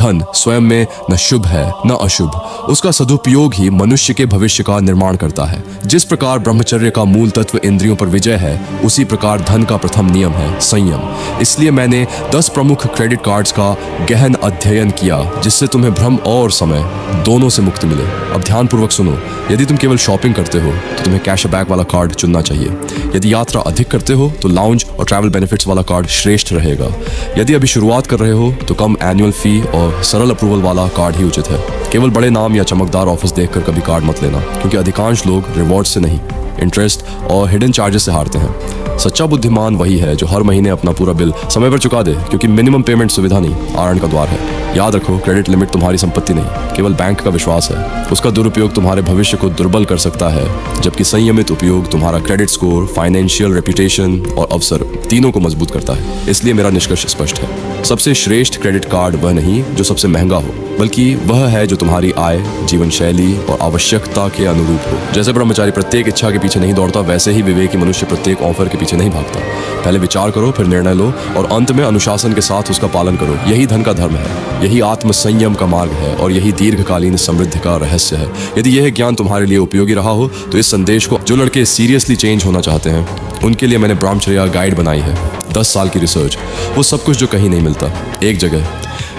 धन स्वयं में न शुभ है न अशुभ, उसका सदुपयोग ही मनुष्य के भविष्य का निर्माण करता है। जिस प्रकार ब्रह्मचर्य का मूल तत्व इंद्रियों पर विजय है, उसी प्रकार धन का प्रथम नियम है संयम। इसलिए मैंने 10 प्रमुख क्रेडिट कार्ड्स का गहन अध्ययन किया, जिससे तुम्हें भ्रम और समय दोनों से मुक्ति मिले। अब ध्यानपूर्वक सुनो, यदि तुम केवल शॉपिंग करते हो तो तुम्हें कैशबैक वाला कार्ड चुनना चाहिए। यदि यात्रा अधिक करते हो तो लाउंज और ट्रैवल बेनिफिट्स वाला कार्ड श्रेष्ठ रहेगा। यदि अभी शुरुआत कर रहे हो तो कम एनुअल फी और सरल अप्रूवल वाला कार्ड ही उचित है। केवल बड़े नाम या चमकदार ऑफर्स देखकर कभी कार्ड मत लेना, क्योंकि अधिकांश लोग रिवॉर्ड से नहीं, इंटरेस्ट और हिडन चार्जेस से हारते हैं। सच्चा बुद्धिमान वही है जो हर महीने अपना पूरा बिल समय पर चुका दे, क्योंकि मिनिमम पेमेंट सुविधा नहीं, आनंद का द्वार है। याद रखो, क्रेडिट लिमिट तुम्हारी संपत्ति नहीं, केवल बैंक का विश्वास है। उसका दुरुपयोग तुम्हारे भविष्य को दुर्बल कर सकता है, जबकि संयमित उपयोग तुम्हारा क्रेडिट स्कोर, फाइनेंशियल रेपुटेशन और अवसर तीनों को मजबूत करता है। इसलिए मेरा निष्कर्ष स्पष्ट है, सबसे श्रेष्ठ क्रेडिट कार्ड वह नहीं जो सबसे महंगा हो, बल्कि वह है जो तुम्हारी आय, जीवन शैली और आवश्यकता के अनुरूप हो। जैसे ब्रह्मचारी प्रत्येक इच्छा के पीछे नहीं दौड़ता, वैसे ही विवेकी मनुष्य प्रत्येक ऑफर के पीछे नहीं भागता। पहले विचार करो, फिर निर्णय लो और अंत में अनुशासन के साथ उसका पालन करो। यही धन का धर्म है, यही आत्म संयम का मार्ग है और यही दीर्घकालीन समृद्धि का रहस्य है। यदि यह ज्ञान तुम्हारे लिए उपयोगी रहा हो तो इस संदेश को जो लड़के सीरियसली चेंज होना चाहते हैं उनके लिए मैंने ब्रह्मचर्य गाइड बनाई है। 10 साल की रिसर्च, वो सब कुछ जो कहीं नहीं मिलता, एक जगह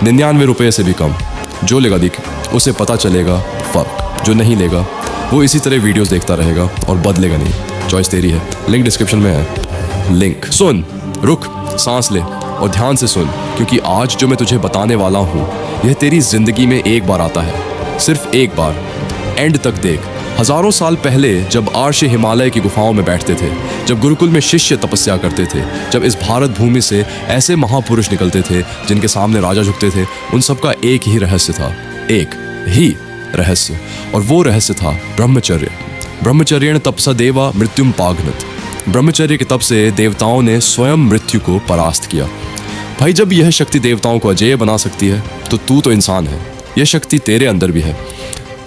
99 रुपये से भी कम। जो लेगा दिख उसे पता चलेगा फर्क, जो नहीं लेगा वो इसी तरह वीडियोस देखता रहेगा और बदलेगा नहीं। चॉइस तेरी है, लिंक डिस्क्रिप्शन में है। लिंक सुन, रुक, सांस ले और ध्यान से सुन, क्योंकि आज जो मैं तुझे बताने वाला हूँ यह तेरी जिंदगी में एक बार आता है, सिर्फ एक बार। एंड तक देख। हजारों साल पहले जब आर्ष हिमालय की गुफाओं में बैठते थे, जब गुरुकुल में शिष्य तपस्या करते थे, जब इस भारत भूमि से ऐसे महापुरुष निकलते थे जिनके सामने राजा झुकते थे, उन सबका एक ही रहस्य था, एक ही रहस्य, और वो रहस्य था ब्रह्मचर्य। ब्रह्मचर्येण तपसा देवा मृत्युम पाघ्नत। ब्रह्मचर्य के तप से देवताओं ने स्वयं मृत्यु को परास्त किया। भाई, जब यह शक्ति देवताओं को अजेय बना सकती है तो तू तो इंसान है, यह शक्ति तेरे अंदर भी है।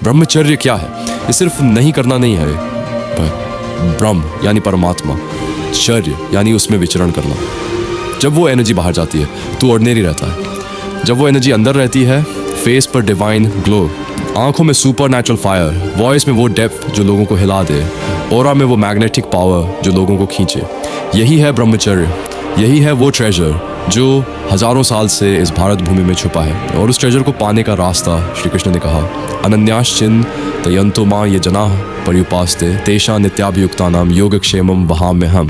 ब्रह्मचर्य क्या है? ये सिर्फ नहीं करना नहीं है, ब्रह्म यानी परमात्मा, चर्य यानी उसमें विचरण करना। जब वो एनर्जी बाहर जाती है तो ऑर्डिनरी रहता है। जब वो एनर्जी अंदर रहती है, फेस पर डिवाइन ग्लो, आंखों में सुपर नेचुरल फायर, वॉइस में वो डेप्थ जो लोगों को हिला दे, ऑरा में वो मैग्नेटिक पावर जो लोगों को खींचे। यही है ब्रह्मचर्य, यही है वो ट्रेजर जो हजारों साल से इस भारत भूमि में छुपा है। और उस ट्रेजर को पाने का रास्ता श्री कृष्ण ने कहा, अनन्याश्चिन तयंतो मां ये जनाः पर्युपास्ते तेषां नित्याभियुक्तानां योगक्षेमं वहाम्यहम्।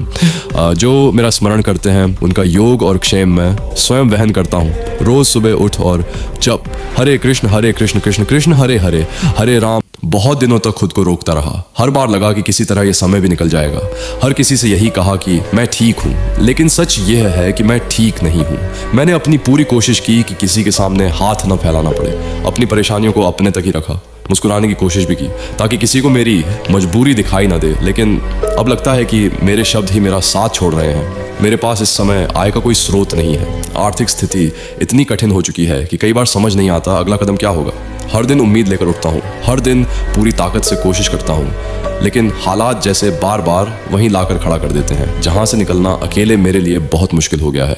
जो मेरा स्मरण करते हैं उनका योग और क्षेम मैं स्वयं वहन करता हूँ। रोज सुबह उठ और जप हरे कृष्ण कृष्ण कृष्ण हरे हरे, हरे राम। बहुत दिनों तक खुद को रोकता रहा, हर बार लगा कि किसी तरह ये समय भी निकल जाएगा। हर किसी से यही कहा कि मैं ठीक हूँ, लेकिन सच यह है कि मैं ठीक नहीं हूँ। मैंने अपनी पूरी कोशिश की कि किसी के सामने हाथ न फैलाना पड़े, अपनी परेशानियों को अपने तक ही रखा, मुस्कुराने की कोशिश भी की ताकि किसी को मेरी मजबूरी दिखाई ना दे। लेकिन अब लगता है कि मेरे शब्द ही मेरा साथ छोड़ रहे हैं। मेरे पास इस समय आय का कोई स्रोत नहीं है। आर्थिक स्थिति इतनी कठिन हो चुकी है कि कई बार समझ नहीं आता अगला कदम क्या होगा। हर दिन उम्मीद लेकर उठता हूँ, हर दिन पूरी ताकत से कोशिश करता हूँ, लेकिन हालात जैसे बार बार वहीं लाकर खड़ा कर देते हैं जहाँ से निकलना अकेले मेरे लिए बहुत मुश्किल हो गया है।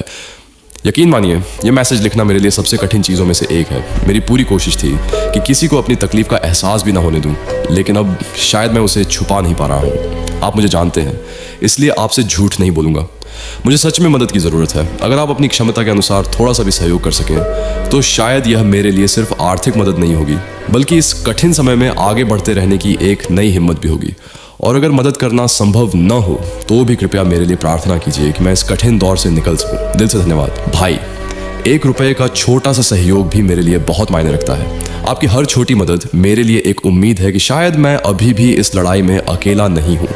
यकीन मानिए, ये मैसेज लिखना मेरे लिए सबसे कठिन चीज़ों में से एक है। मेरी पूरी कोशिश थी कि किसी को अपनी तकलीफ का एहसास भी ना होने दूं, लेकिन अब शायद मैं उसे छुपा नहीं पा रहा हूँ। आप मुझे जानते हैं, इसलिए आपसे झूठ नहीं बोलूँगा। मुझे सच में मदद की ज़रूरत है। अगर आप अपनी क्षमता के अनुसार थोड़ा सा भी सहयोग कर सकें तो शायद यह मेरे लिए सिर्फ आर्थिक मदद नहीं होगी, बल्कि इस कठिन समय में आगे बढ़ते रहने की एक नई हिम्मत भी होगी। और अगर मदद करना संभव न हो तो भी कृपया मेरे लिए प्रार्थना कीजिए कि मैं इस कठिन दौर से निकल सकूं। दिल से धन्यवाद भाई। 1 रुपये का छोटा सा सहयोग भी मेरे लिए बहुत मायने रखता है। आपकी हर छोटी मदद मेरे लिए एक उम्मीद है कि शायद मैं अभी भी इस लड़ाई में अकेला नहीं हूँ।